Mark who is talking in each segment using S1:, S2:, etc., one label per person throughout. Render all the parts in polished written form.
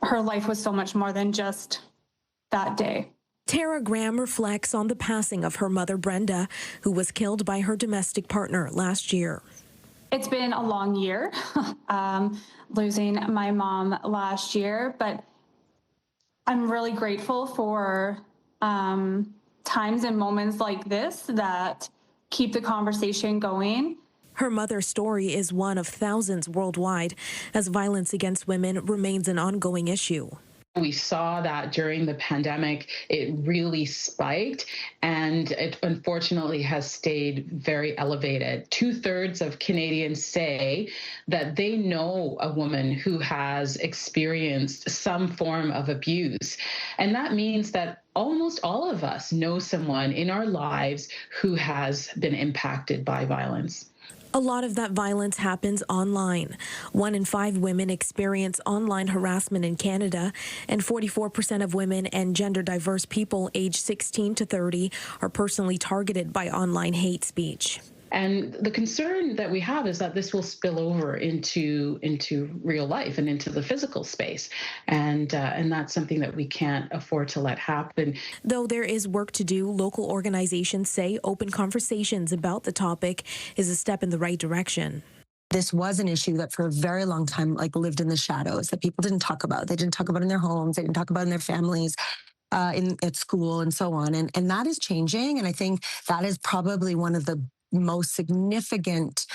S1: her life was so much more than just that day.
S2: Tara Graham reflects on the passing of her mother, Brenda, who was killed by her domestic partner last year.
S1: It's been a long year, losing my mom last year, but I'm really grateful for times and moments like this that keep the conversation going.
S2: Her mother's story is one of thousands worldwide as violence against women remains an ongoing issue.
S3: We saw that during the pandemic, it really spiked, and it unfortunately has stayed very elevated. 2/3 of Canadians say that they know a woman who has experienced some form of abuse. And that means that almost all of us know someone in our lives who has been impacted by violence.
S2: A lot of that violence happens online. 1 in 5 women experience online harassment in Canada, and 44% of women and gender diverse people aged 16 to 30 are personally targeted by online hate speech.
S3: And the concern that we have is that this will spill over into real life and into the physical space. And that's something that we can't afford to let happen.
S2: Though there is work to do, local organizations say open conversations about the topic is a step in the right direction.
S4: This was an issue that for a very long time lived in the shadows, that people didn't talk about. They didn't talk about in their homes. They didn't talk about in their families. At school and so on. And that is changing. And I think that is probably one of the most significant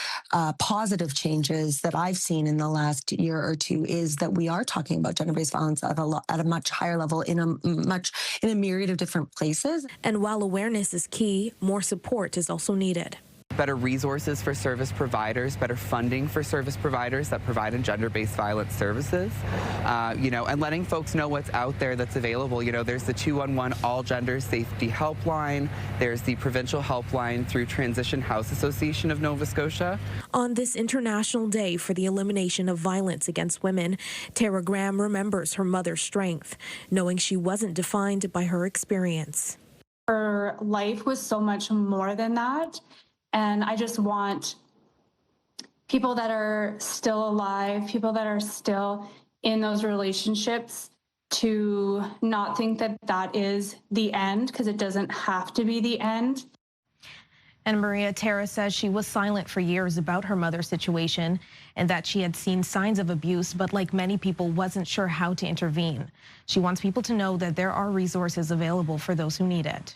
S4: positive changes that I've seen in the last year or two is that we are talking about gender-based violence at a much higher level in a myriad of different places.
S2: And while awareness is key, more support is also needed.
S5: Better resources for service providers, better funding for service providers that provide gender-based violence services, and letting folks know what's out there that's available. There's the 211 All Gender Safety Helpline. There's the provincial helpline through Transition House Association of Nova Scotia.
S2: On this International Day for the Elimination of Violence Against Women, Tara Graham remembers her mother's strength, knowing she wasn't defined by her experience.
S1: Her life was so much more than that. And I just want people that are still alive, people that are still in those relationships to not think that that is the end, because it doesn't have to be the end.
S6: And Maria, Tara says she was silent for years about her mother's situation and that she had seen signs of abuse, but like many people, wasn't sure how to intervene. She wants people to know that there are resources available for those who need it.